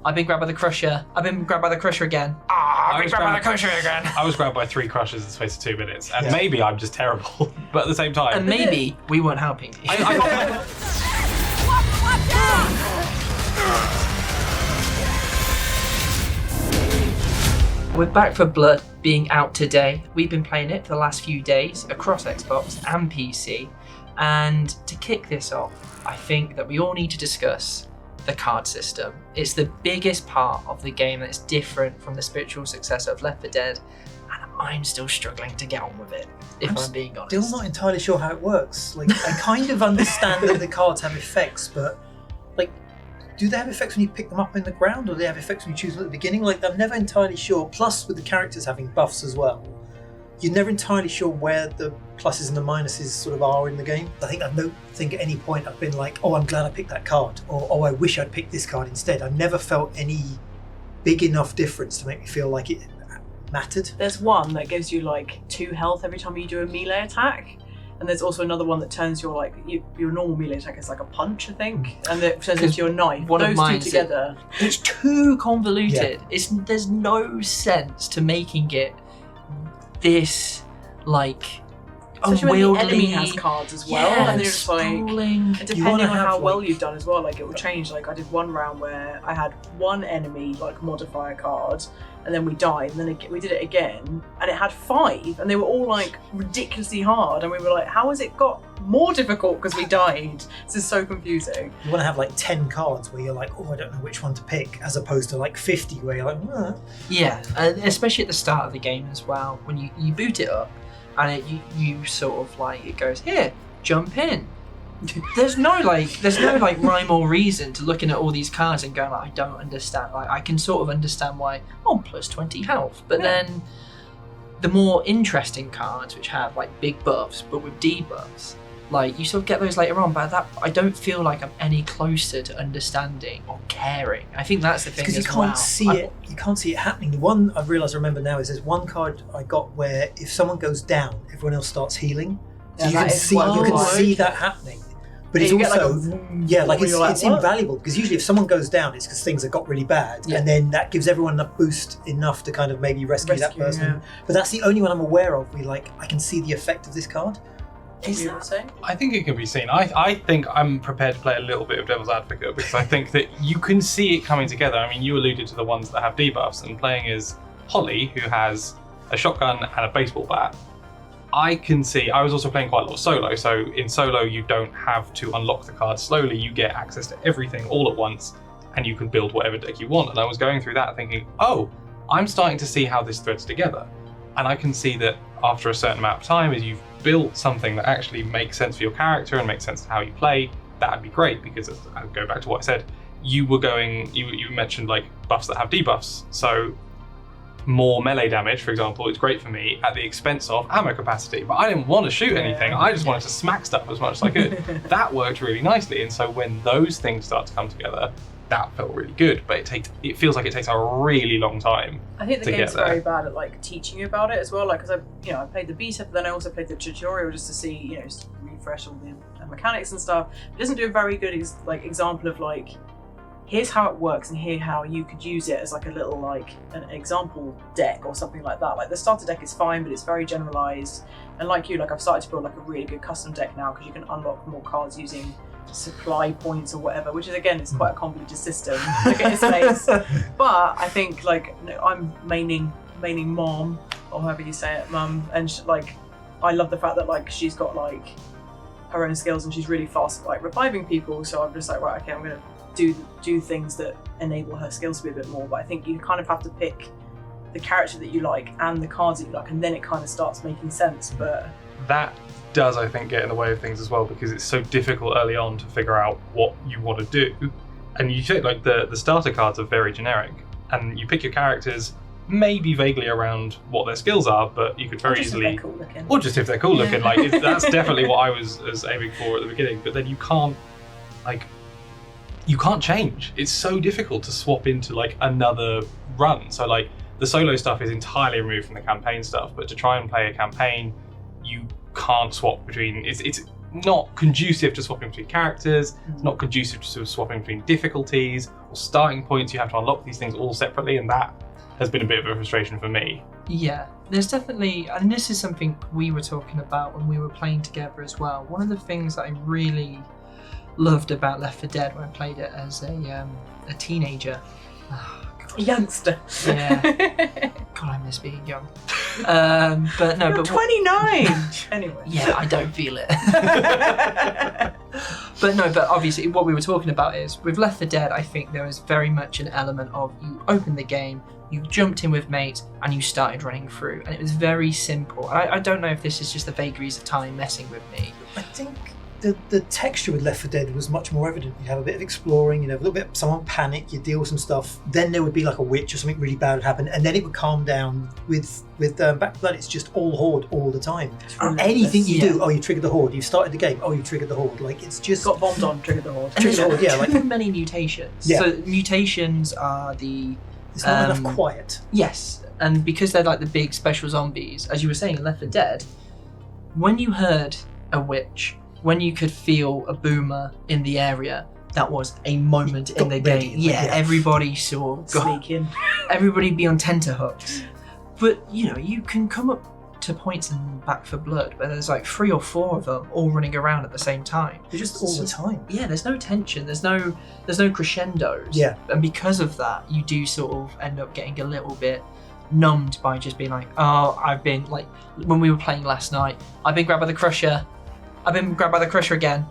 I've been grabbed by the Crusher. I've been grabbed by the Crusher again. I've been grabbed by the Crusher again. I was grabbed by 3 Crushers in the space of 2 minutes. And maybe I'm just terrible, but at the same time. And maybe we weren't helping you. We're back for Blood being out today. We've been playing it for the last few days across Xbox and PC. And to kick this off, I think that we all need to discuss the card system. It's the biggest part of the game that's different from the spiritual successor of Left 4 Dead, and I'm still struggling to get on with it, if I'm being honest. Still not entirely sure how it works. Like, I kind of understand that the cards have effects, but like, do they have effects when you pick them up in the ground, or do they have effects when you choose them at the beginning? Like, I'm never entirely sure. Plus, with the characters having buffs as well, you're never entirely sure where the pluses and the minuses sort of are in the game. I don't think at any point I've been like, oh, I'm glad I picked that card, or oh, I wish I'd picked this card instead. I've never felt any big enough difference to make me feel like it mattered. There's one that gives you like 2 health every time you do a melee attack. And there's also another one that turns your your normal melee attack is like a punch, I think, and it turns into your knife. One of Those mine, two together. It's too convoluted. There's no sense to making it this like Especially unwieldy. when the enemy has cards as well, and they're just like, sprawling. and depending on how well you've done as well, like it will change. Like I did one round where I had one enemy like modifier card, and then we died, and then we did it again, and it had 5, and they were all like ridiculously hard, and we were like, how has it got more difficult because we died? This is so confusing. You want to have like 10 cards where you're like, oh, I don't know which one to pick, as opposed to like 50 where you're like, Yeah, especially at the start of the game as well, when you boot it up, and you sort of like, it goes, here, jump in. There's no rhyme or reason to looking at all these cards and going like, I don't understand. Like, I can sort of understand why, plus 20 health, but then the more interesting cards, which have like big buffs but with debuffs, like you sort of get those later on, but I don't feel like I'm any closer to understanding or caring. I think that's the thing as well. Because you can't see it happening. The one I've realised I remember now is there's one card I got where if someone goes down, everyone else starts healing. So you can see that happening. But it's also, it's invaluable, because usually if someone goes down, it's because things have got really bad, and then that gives everyone a boost enough to kind of maybe rescue that person. Yeah. But that's the only one I'm aware of where like, I can see the effect of this card. I think it can be seen. I think I'm prepared to play a little bit of devil's advocate, because I think that you can see it coming together. I mean, you alluded to the ones that have debuffs, and playing as Holly, who has a shotgun and a baseball bat. I can see, I was also playing quite a lot of solo, so in solo you don't have to unlock the cards slowly, you get access to everything all at once, and you can build whatever deck you want. And I was going through that thinking, oh, I'm starting to see how this threads together. And I can see that after a certain amount of time, as you've built something that actually makes sense for your character and makes sense to how you play, that'd be great, because I'll go back to what I said, you mentioned like buffs that have debuffs, so more melee damage, for example, is great for me at the expense of ammo capacity, but I didn't want to shoot anything, I just wanted to smack stuff as much as I could. That worked really nicely, and so when those things start to come together, that felt really good, but it feels like it takes a really long time. I think the game's very bad at like teaching you about it as well, like because I played the beta, but then I also played the tutorial just to see, just refresh all the mechanics and stuff. It doesn't do a very good example of like, here's how it works and here how you could use it as like a little like an example deck or something like that. Like the starter deck is fine, but it's very generalized, and like I've started to build like a really good custom deck now, because you can unlock more cards using supply points or whatever, which is again, it's quite a convoluted system. Look at his face. But I think like I'm maining Mom, or however you say it, Mum, and I love the fact that like she's got like her own skills and she's really fast at like reviving people, so I'm just like, right, okay, I'm gonna do things that enable her skills to be a bit more. But I think you kind of have to pick the character that you like and the cards that you like, and then it kind of starts making sense. But that does, I think, get in the way of things as well, because it's so difficult early on to figure out what you want to do. And you say like the starter cards are very generic, and you pick your characters maybe vaguely around what their skills are, but you could very easily, or just if they're cool looking, like that's definitely what I was aiming for at the beginning. But then you can't change. It's so difficult to swap into like another run. So like the solo stuff is entirely removed from the campaign stuff, but to try and play a campaign, you can't swap between. It's not conducive to swapping between characters, it's not conducive to swapping between difficulties or starting points. You have to unlock these things all separately, and that has been a bit of a frustration for me. Yeah, there's definitely, and this is something we were talking about when we were playing together as well. One of the things that I really loved about Left 4 Dead when I played it as a teenager. Youngster. Yeah. God, I miss being young. But no, You're but 29. Anyway. yeah, I don't feel it. But obviously what we were talking about is with Left 4 Dead, I think there is very much an element of you opened the game, you jumped in with mates, and you started running through, and it was very simple. I don't know if this is just the vagaries of time messing with me. I think the texture with Left 4 Dead was much more evident. You have a bit of exploring, you know, a little bit, someone panic, you deal with some stuff, then there would be like a witch or something really bad would happen, and then it would calm down. With Back 4 Blood, it's just all horde all the time. Anything you do, oh, you triggered the horde. You've started the game, oh, you triggered the horde. Like, it's just Got bombed on, triggered the horde. And Triggered the horde, yeah. Like, many mutations. Yeah. So mutations are the it's not enough quiet. yes, and because they're like the big special zombies, as you were saying in Left 4 Dead, when you heard a witch, when you could feel a boomer in the area, that was a moment in the ready, game. Yeah, yeah. everybody saw. Sneak in. Everybody be on tenterhooks. But you know, you can come up to points in Back 4 Blood where there's like 3 or 4 of them all running around at the same time. They're just all the time. Yeah, there's no tension. There's no crescendos. Yeah. And because of that, you do sort of end up getting a little bit numbed by just being like, oh, I've been like when we were playing last night, I've been grabbed by the crusher. I've been grabbed by the crusher again.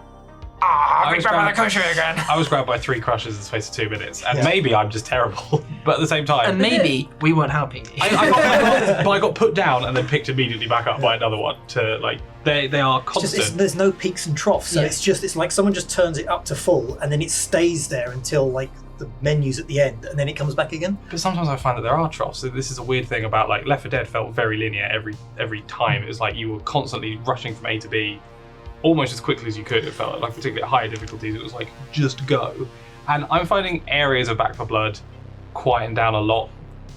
I've been grabbed by the crusher again. I was grabbed by 3 crushes in the space of 2 minutes, and Yeah. maybe I'm just terrible, but at the same time, And maybe we weren't helping you. I got put down and then picked immediately back up by another one. To like, they are It's just, constant. there's no peaks and troughs, so Yeah. it's like someone just turns it up to full, and then it stays there until like the menu's at the end, and then it comes back again. But sometimes I find that there are troughs. So this is a weird thing about like Left 4 Dead felt very linear every time. It was like you were constantly rushing from A to B, almost as quickly as you could. It felt like particularly at higher difficulties, it was like just go. And I'm finding areas of Back 4 Blood quieten down a lot,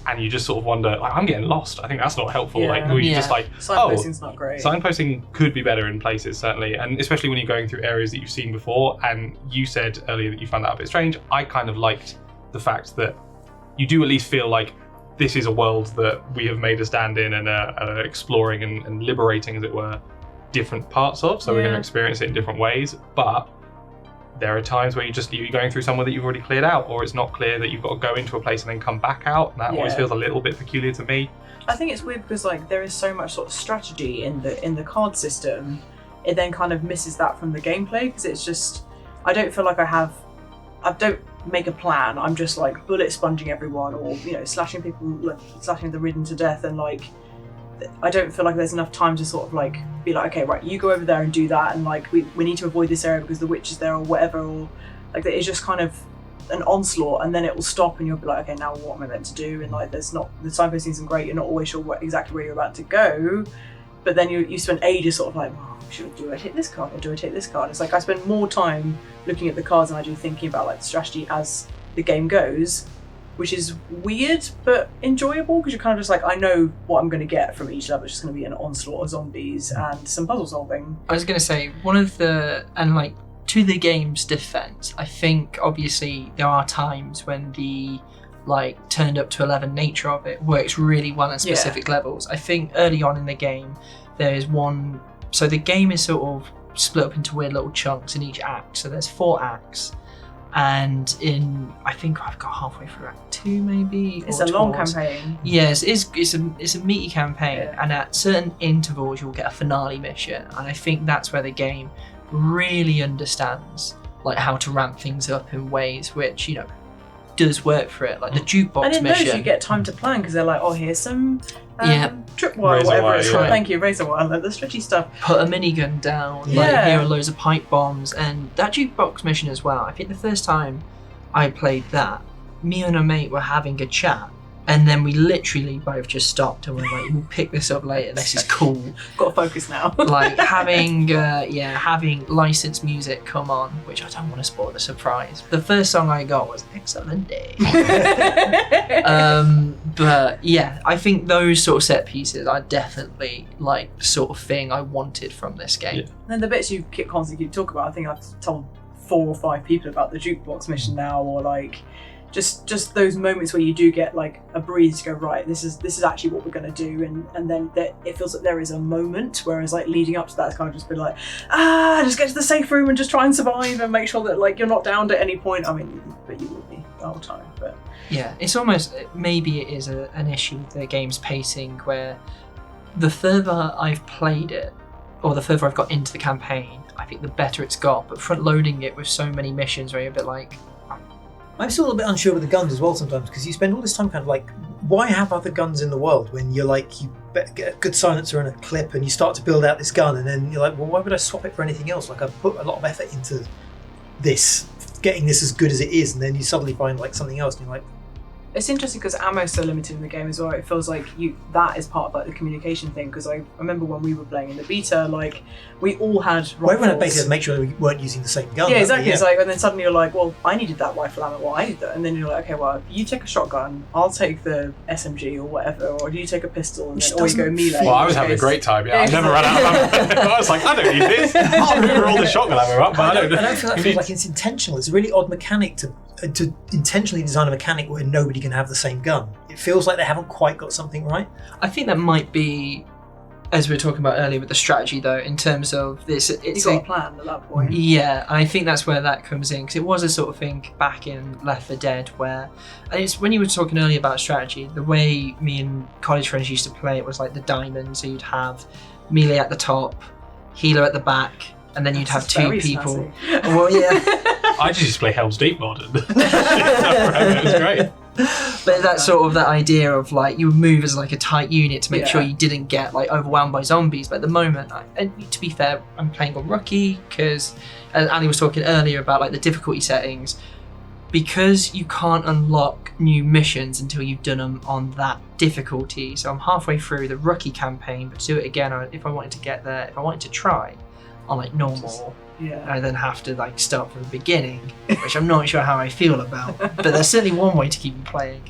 and you just sort of wonder, like, I'm getting lost. I think that's not helpful. Yeah. Like, where you Yeah. just like, Signposting's not great. signposting could be better in places, certainly, and especially when you're going through areas that you've seen before. And you said earlier that you found that a bit strange. I kind of liked the fact that you do at least feel like this is a world that we have made a stand in and are exploring and liberating, as it were, different parts of. So we're going to Yeah. experience it in different ways. But there are times where you're going through somewhere that you've already cleared out, or it's not clear that you've got to go into a place and then come back out. And that always Yeah. feels a little bit peculiar to me. I think it's weird because like there is so much sort of strategy in the card system. It then kind of misses that from the gameplay because it's just I don't feel like I don't make a plan. I'm just like bullet sponging everyone, or slashing people, like slashing the ridden to death, and like I don't feel like there's enough time to sort of like be like, okay, right, you go over there and do that, and like we need to avoid this area because the witch is there or whatever, or like it's just kind of an onslaught, and then it will stop and you'll be like, okay, now what am I meant to do? And like the signposting isn't great, you're not always sure exactly where you're about to go, but then you spend ages sort of like, oh, do I take this card or do I take this card? It's like I spend more time looking at the cards than I do thinking about like the strategy as the game goes, which is weird but enjoyable because you're kind of just like, I know what I'm going to get from each level. It's just going to be an onslaught of zombies and some puzzle solving. I was going to say, to the game's defense, I think obviously there are times when the turned up to 11 nature of it works really well at specific levels. I think early on in the game there is one, so the game is sort of split up into weird little chunks in each act. So there's 4 acts, and I think I've got halfway through Act 2 maybe. It's or a long towards- campaign. Yes, it's a meaty campaign, Yeah. and at certain intervals you'll get a finale mission, and I think that's where the game really understands how to ramp things up in ways which does work for it, like the Jukebox And in Mission. those you get time to plan because they're like, oh, here's some Yeah. tripwire, Razor whatever wire, it's yeah. called. Thank you, razor wire, like the stretchy stuff. Put a minigun down, Yeah. here are loads of pipe bombs, and that Jukebox Mission as well. I think the first time I played that, me and a mate were having a chat, and then we literally both just stopped and were like, we'll pick this up later, this is cool. Got to focus now. Having licensed music come on, which I don't want to spoil the surprise. The first song I got was Excellent Day. But yeah, I think those sort of set pieces are definitely like the sort of thing I wanted from this game. Yeah. And then the bits you constantly keep talking about, I think I've told 4 or 5 people about the Jukebox Mission now, or like just those moments where you do get like a breeze to go, right, this is actually what we're going to do, and then it feels like there is a moment, whereas like leading up to that, it's kind of just been like, just get to the safe room and just try and survive and make sure that like you're not downed at any point. I mean, but you will be the whole time. But yeah, it's almost, maybe it is an issue with the game's pacing, where the further I've played it, or the further I've got into the campaign, I think the better it's got. But front loading it with so many missions where you're a bit like, I'm still a little bit unsure with the guns as well sometimes, because you spend all this time kind of like, why have other guns in the world when you're like, you get a good silencer and a clip and you start to build out this gun, and then you're like, well, why would I swap it for anything else? Like, I've put a lot of effort into this, getting this as good as it is, and then you suddenly find like something else and you're like, it's interesting because ammo's so limited in the game as well. It feels like that is part of like the communication thing, because I remember when we were playing in the beta, like we all had rifles. well, everyone basically had to make sure that we weren't using the same gun. Yeah, exactly. Yeah. It's like, and then suddenly you're like, well, I needed that rifle ammo, well, I need that, and then you're like, okay, well, you take a shotgun, I'll take the SMG or whatever, or do you take a pistol, and then or you go melee. Well, I was having a great time. Yeah, I never ran out of ammo. I was like, I don't need this. I'll remember all the shotgun ammo up, but I don't feel like it's intentional. It's a really odd mechanic to intentionally design a mechanic where nobody can have the same gun. It feels like they haven't quite got something right. I think that might be, as we were talking about earlier with the strategy though, in terms of this, it's you got a plan at that point. Yeah, I think that's where that comes in, because it was a sort of thing back in Left 4 Dead where, and it's when you were talking earlier about strategy, the way me and college friends used to play it was like the diamond, so you'd have melee at the top, healer at the back, and then you'd have 2 people. Well, yeah. I just used to play Hell's Deep Modern. It was great. But that's sort of that idea of like you would move as like a tight unit to make sure you didn't get like overwhelmed by zombies. But at the moment, and to be fair, I'm playing on rookie because, as Ali was talking earlier about like the difficulty settings, because you can't unlock new missions until you've done them on that difficulty. So I'm halfway through the rookie campaign, but to do it again, if I wanted to get there, if I wanted to try on like normal. Yeah. I then have to like start from the beginning, which I'm not sure how I feel about. But there's certainly one way to keep me playing.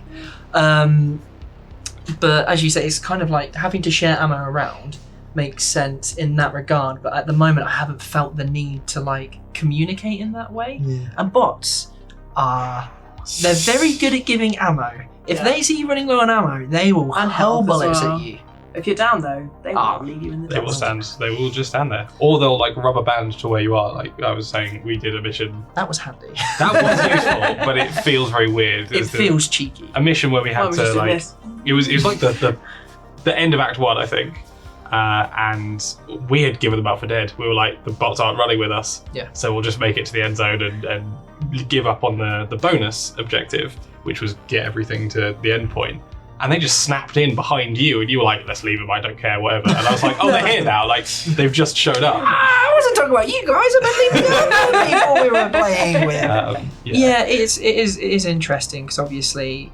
But as you say, it's kind of like having to share ammo around makes sense in that regard. But at the moment, I haven't felt the need to like communicate in that way. Yeah. And bots they're very good at giving ammo. If they see you running low on ammo, they will And hurl health as bullets well. at you. If you're down though, they will leave you in the They dark. will stand. They will just stand there, or they'll like rubber band to where you are. Like I was saying, we did a mission. That was handy. That was useful, but it feels very weird. It feels cheeky. A mission where we had Why to was like. this? It was like the end of Act 1, I think. And we had given them up for dead. We were like, the bots aren't running with us. Yeah. So we'll just make it to the end zone and give up on the bonus objective, which was get everything to the end point. And they just snapped in behind you, and you were like, let's leave them, I don't care, whatever. And I was like, oh, they're here now. Like, they've just showed up. I wasn't talking about you guys. I meant the people we were playing with. Yeah, it is interesting because obviously,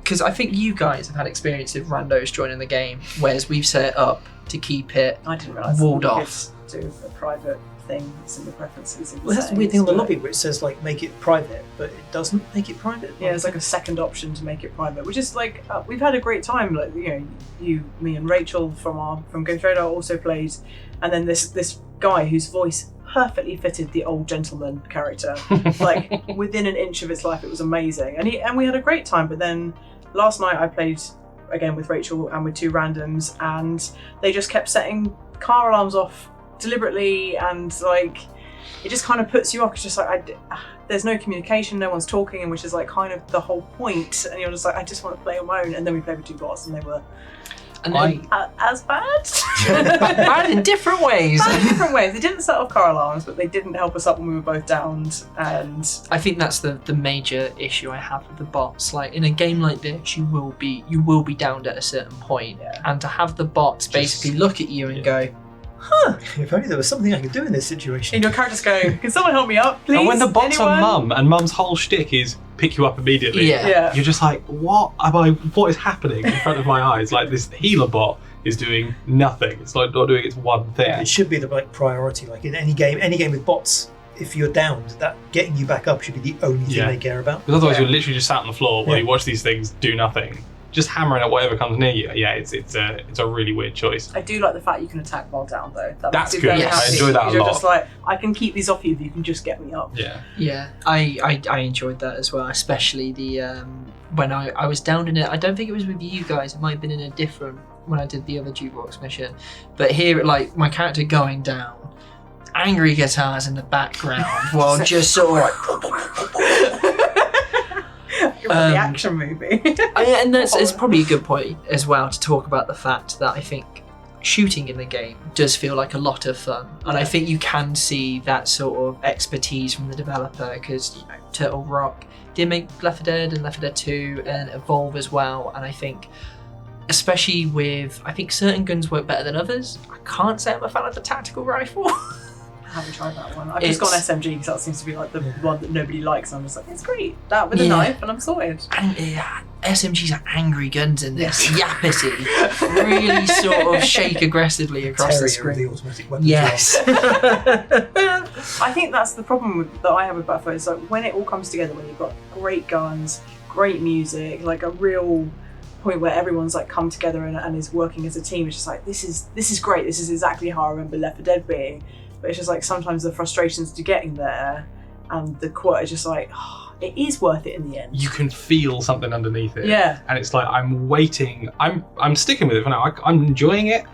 because I think you guys have had experience of randos joining the game, whereas we've set it up to keep it I didn't realise walled you off. could do a private thing. It's in the preferences. Well, that's the weird thing on the lobby where it says like make it private, but it doesn't make it private. Yeah, it's like a second option to make it private, which is like we've had a great time. Like me and Rachel from GamesRadar also played, and then this guy whose voice perfectly fitted the old gentleman character. Like within an inch of its life, it was amazing, and we had a great time. But then last night I played again with Rachel and with 2 randoms, and they just kept setting car alarms off deliberately, and like it just kind of puts you off. It's just like there's no communication, no one's talking, and which is like kind of the whole point. And you're just like, I just want to play on my own. And then we played with 2 bots, and they were as bad. Bad in different ways. Bad in different ways. They didn't set off car alarms, but they didn't help us up when we were both downed. And I think that's the major issue I have with the bots. Like in a game like this, you will be downed at a certain point, and to have the bots basically look at you and go, if only there was something I could do in this situation. and your characters go, can someone help me up, please? And when the bots Anyone? are Mum, and Mum's whole shtick is pick you up immediately, Yeah. you're just like, what is happening in front of my eyes? Like this healer bot is doing nothing. It's like not doing its one thing. It should be the like priority. Like in any game with bots, if you're downed, that getting you back up should be the only thing they care about. Because otherwise you're literally just sat on the floor while you watch these things do nothing. just hammering at whatever comes near you. Yeah, it's a really weird choice. I do like the fact you can attack while down though. That's makes me good. very Yes. I happy, enjoy that a because you're lot. just like, I can keep these off you if you can just get me up. Yeah. I enjoyed that as well, especially the when I was down in it. I don't think it was with you guys. It might have been in a different when I did the other Jukebox mission. But here, like my character going down, angry guitars in the background, while just sort of like. The action movie. And it's probably a good point as well to talk about the fact that I think shooting in the game does feel like a lot of fun, and I think you can see that sort of expertise from the developer, because Turtle Rock did make Left 4 Dead and Left 4 Dead 2 and Evolve as well, and I think especially with, I think certain guns work better than others. I can't say I'm a fan of the tactical rifle. I haven't tried that one. I've just got an SMG because that seems to be like the one that nobody likes, and I'm just like, it's great. That with a knife and I'm sorted. And SMGs are angry guns in this. Yappity. Really sort of shake aggressively across the Terrier of screen. the automatic weapons. Yes. I think that's the problem that I have with Battlefield. Is like when it all comes together, when you've got great guns, great music, like a real point where everyone's like come together and is working as a team. It's just like, this is great. This is exactly how I remember Left 4 Dead being. But it's just like sometimes the frustrations to getting there and the quote is just like, oh, it is worth it in the end. You can feel something underneath it. Yeah. And it's like, I'm waiting. I'm sticking with it for now. I'm enjoying it.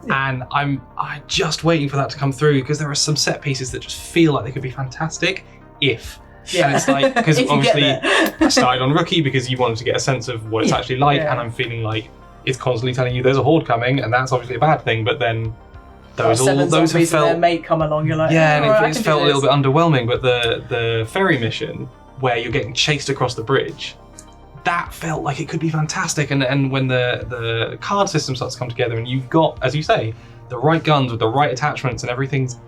And I'm just waiting for that to come through, because there are some set pieces that just feel like they could be fantastic if. Yeah. And it's like, because If you obviously get there. I started on Rookie because you wanted to get a sense of what it's actually like, Yeah. and I'm feeling like it's constantly telling you there's a horde coming, and that's obviously a bad thing, but then those Seven have zombies and felt their mate come along, you're like, yeah, oh, and I it's can felt do a little this. bit underwhelming. But the ferry mission where you're getting chased across the bridge, that felt like it could be fantastic. And when the card system starts to come together, and you've got, as you say, the right guns with the right attachments, and everything's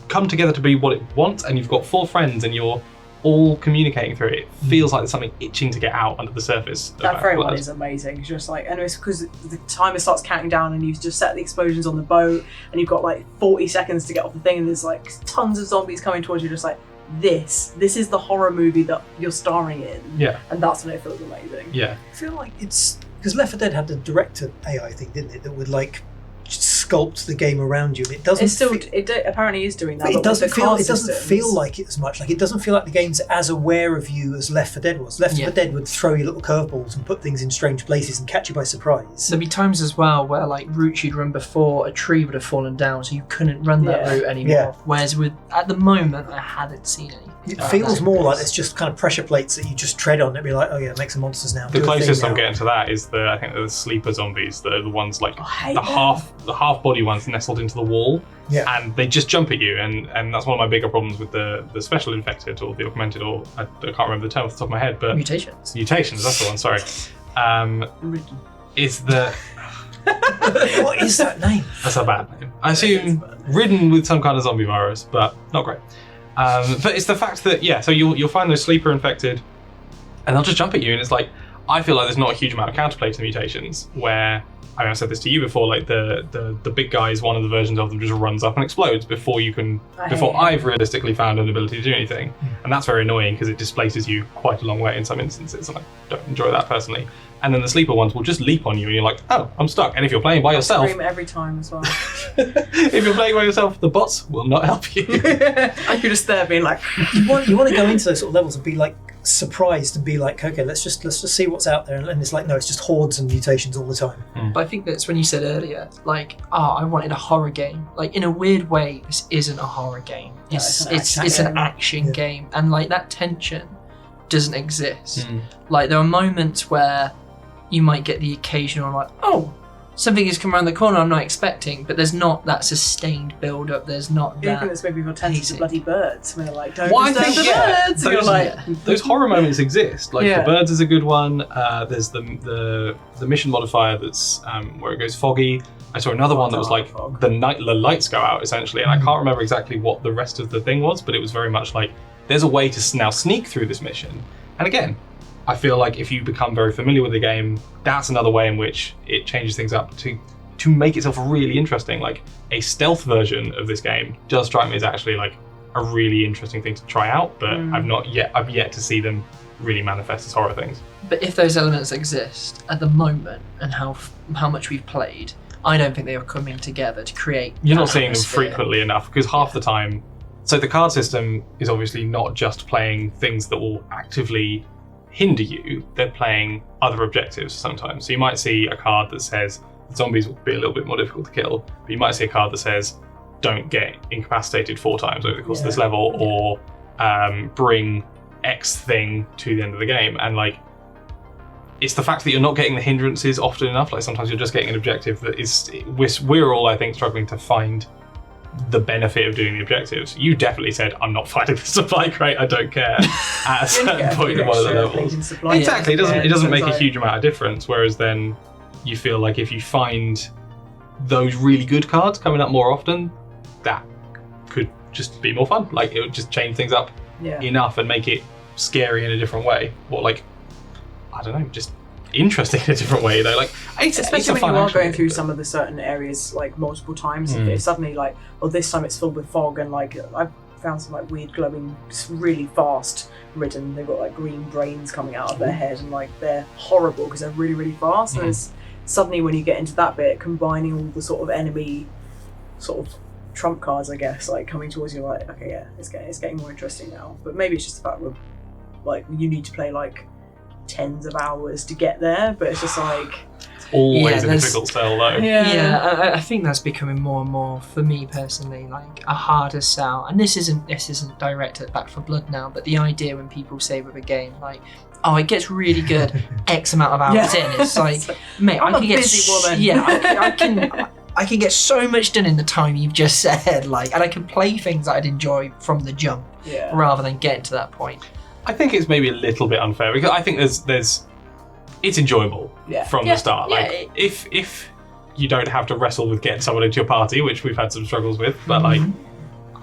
come together to be what it wants, and you've got 4 friends, and you're all communicating through it. It feels like there's something itching to get out under the surface. of That ferry Battlefield. one is amazing. It's just like, and it's because the timer starts counting down, and you've just set the explosions on the boat, and you've got like 40 seconds to get off the thing, and there's like tons of zombies coming towards you. Just like, this is the horror movie that you're starring in. Yeah. And that's when it feels amazing. Yeah. I feel like it's because Left 4 Dead had the director AI thing, didn't it? That would like sculpt the game around you, and it doesn't. It's still, fe- apparently is doing that. but it with doesn't the feel. card It doesn't systems. feel like it as much. Like it doesn't feel like the game's as aware of you as Left 4 Dead was. Left 4 Dead would throw you little curveballs and put things in strange places and catch you by surprise. There'd be times as well where like routes you'd run before, a tree would have fallen down, so you couldn't run that Yeah. route anymore. Yeah. Whereas at the moment, I hadn't seen any. It like feels that. more like it's just kind of pressure plates that you just tread on. It'd be like, oh yeah, make some monsters now. The do a thing closest I'm now. getting to that is I think the sleeper zombies, the ones like I hate the them. half body ones nestled into the wall, Yeah. and they just jump at you, and that's one of my bigger problems with the special infected or the augmented, or I can't remember the term off the top of my head, but Mutations. mutations, that's the one. Sorry, is the What is that name? that's a bad name. I assume ridden with some kind of zombie virus, but not great. But it's the fact that so you'll find those sleeper infected, and they'll just jump at you, and it's like, I feel like there's not a huge amount of counterplay to the mutations, where I said this to you before, like the big guys, one of the versions of them just runs up and explodes before I've realistically found an ability to do anything, and that's very annoying because it displaces you quite a long way in some instances, and I don't enjoy that personally. And then the sleeper ones will just leap on you, and you're like, oh, I'm stuck. And if you're playing by yourself, Scream every time as well. if you're playing by yourself, the bots will not help you. You're just there being like, You want to go into those sort of levels and be like surprised and be like, okay, let's just see what's out there, and it's like, no, it's just hordes and mutations all the time. But I think that's when you said earlier, like, I wanted a horror game. Like, in a weird way, this isn't a horror game. No, It's an action Yeah. game, and like that tension doesn't exist. Like, there are moments where you might get the occasional like, oh, something has come around the corner I'm not expecting, but there's not that sustained build up. There's not you think that. this maybe for tens pacing. of bloody birds. When they're like, don't Well, I disturb think, the yeah, birds. And you're those- like, Those horror moments exist. Like Yeah. the birds is a good one. There's the mission modifier that's where it goes foggy. I saw another one that was like Fog. the lights go out essentially, and I can't remember exactly what the rest of the thing was, but it was very much like there's a way to now sneak through this mission. And again, I feel like if you become very familiar with the game, that's another way in which it changes things up to make itself really interesting. Like a stealth version of this game does strike me as actually like a really interesting thing to try out, but I've yet to see them really manifest as horror things. But if those elements exist at the moment and how much we've played, I don't think they are coming together to create. You're that not seeing them atmosphere. frequently enough, because half the time. So the card system is obviously not just playing things that will actively hinder you, they're playing other objectives sometimes. So you might see a card that says zombies will be a little bit more difficult to kill, but you might see a card that says don't get incapacitated 4 times over the course of this level, or bring X thing to the end of the game. And like, it's the fact that you're not getting the hindrances often enough. Like sometimes you're just getting an objective that is, we're all, I think, struggling to find the benefit of doing the objectives. You definitely said, I'm not finding the supply crate, I don't care, at a certain point in one of the levels. Exactly, it doesn't make a huge amount of difference, whereas then you feel like if you find those really good cards coming up more often, that could just be more fun. Like, it would just change things up enough and make it scary in a different way. Or like, I don't know, just interesting in a different way, you know, like especially when you are going through some of the certain areas like multiple times, it's suddenly like, oh, this time it's filled with fog, and like I've found some like weird glowing, really fast ridden, they've got like green brains coming out of their head, and like they're horrible because they're really, really fast. And it's suddenly, when you get into that bit, combining all the sort of enemy sort of trump cards, I guess, like coming towards you, like, okay, yeah, it's getting more interesting now. But maybe it's just the fact that like you need to play like tens of hours to get there, but it's just like always a difficult sell though. I think that's becoming more and more, for me personally, like a harder sell. And this isn't directed Back 4 Blood now, but the idea when people say with a game like, oh, it gets really good X amount of hours in, it's like, mate, I'm a busy woman. I can get so much done in the time you've just said, like, and I can play things that I'd enjoy from the jump rather than getting to that point. I think it's maybe a little bit unfair, because I think there's it's enjoyable from the start. Like, if you don't have to wrestle with getting someone into your party, which we've had some struggles with, but like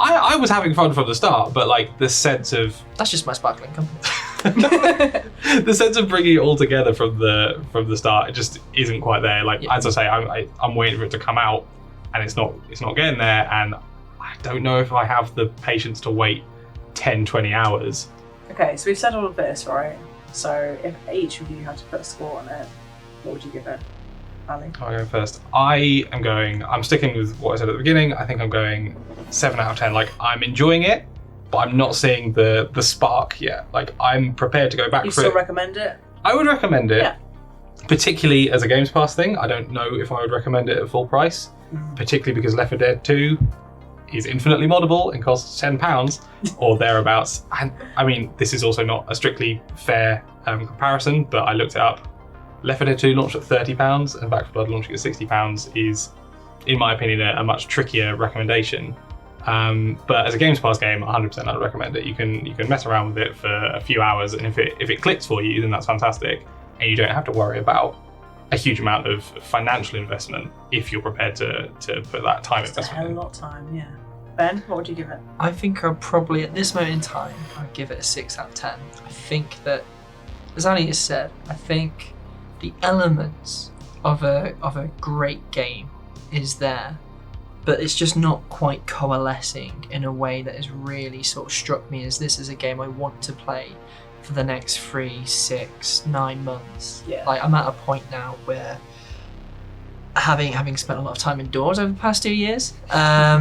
I was having fun from the start, but like the sense of that's just my sparkling company. The sense of bringing it all together from the start, it just isn't quite there. Like as I say, I'm waiting for it to come out, and it's not getting there, and I don't know if I have the patience to wait 10-20 hours. Okay, so we've said all of this, right? So if each of you had to put a score on it, what would you give it? Ali? I'll go first. I'm sticking with what I said at the beginning. I think I'm going 7 out of 10. Like, I'm enjoying it, but I'm not seeing the spark yet. Like, I'm prepared to go back for it. You still recommend it? I would recommend it. Yeah. Particularly as a Games Pass thing. I don't know if I would recommend it at full price. Particularly because Left 4 Dead 2 is infinitely moddable and costs £10 or thereabouts. And I mean, this is also not a strictly fair comparison, but I looked it up. Left 4 Dead 2 launched at £30 and Back 4 Blood launching at £60 is, in my opinion, a much trickier recommendation. But as a Games Pass game, 100% I'd recommend it. You can mess around with it for a few hours, and if it clicks for you, then that's fantastic. And you don't have to worry about a huge amount of financial investment if you're prepared to put that time investment in. It's a hell of a lot of time, yeah. Ben, what would you give it? I think I'd probably, at this moment in time, I'd give it a 6 out of 10. I think that, as Ali has said, I think the elements of a great game is there, but it's just not quite coalescing in a way that has really sort of struck me as this is a game I want to play for the next 3, 6, 9 months. Yeah. Like, I'm at a point now where, having spent a lot of time indoors over the past 2 years, I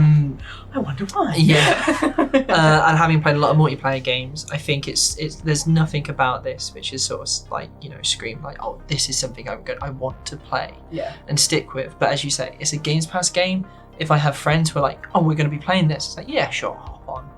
wonder why. And having played a lot of multiplayer games, I think it's there's nothing about this which is sort of like, you know, scream like, oh, this is something I want to play and stick with. But as you say, it's a Games Pass game. If I have friends who are like, oh, we're going to be playing this, it's like, yeah, sure, hop on.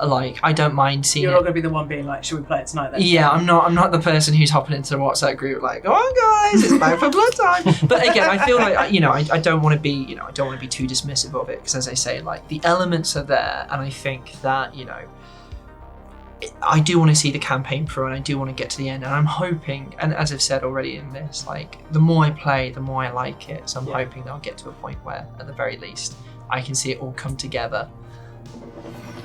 Like, I don't mind seeing You're not going to be the one being like, should we play it tonight then? Yeah, I'm not the person who's hopping into the WhatsApp group like, oh guys, it's Back 4 Blood time. But again, I feel like, you know, I don't want to be, you know, I don't want to be too dismissive of it, because as I say, like, the elements are there, and I think that, you know, I do want to see the campaign through, and I do want to get to the end, and I'm hoping, and as I've said already in this, like, the more I play, the more I like it, so I'm hoping that I'll get to a point where, at the very least, I can see it all come together.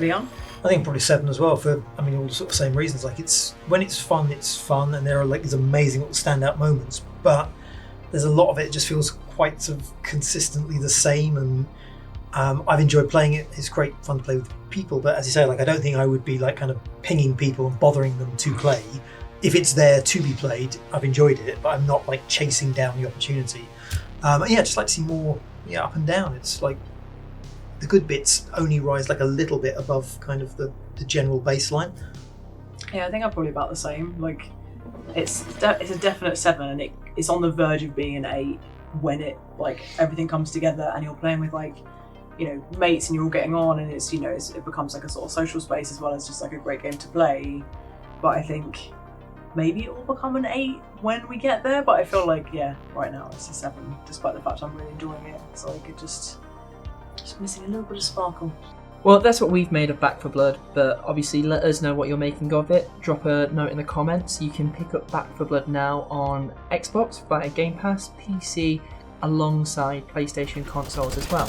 Leon? I think probably 7 as well, for, I mean, all the sort of same reasons. Like, it's when it's fun, and there are like these amazing little standout moments, but there's a lot of it just feels quite sort of consistently the same, and I've enjoyed playing it. It's great fun to play with people, but as you say, like, I don't think I would be like kind of pinging people and bothering them to play if it's there to be played, I've enjoyed it, but I'm not like chasing down the opportunity. And yeah, I'd just like to see more up and down. It's like the good bits only rise like a little bit above kind of the general baseline. Yeah, I think I'm probably about the same. Like, it's a definite 7, and it's on the verge of being an 8 when it like everything comes together and you're playing with like, you know, mates and you're all getting on, and it's, you know, it becomes like a sort of social space as well as just like a great game to play. But I think maybe it will become an 8 when we get there. But I feel like right now it's a 7, despite the fact I'm really enjoying it. It's like it just missing a little bit of sparkle. Well, that's what we've made of Back 4 Blood, but obviously let us know what you're making of it. Drop a note in the comments. You can pick up Back 4 Blood now on Xbox via Game Pass, PC, alongside PlayStation consoles as well.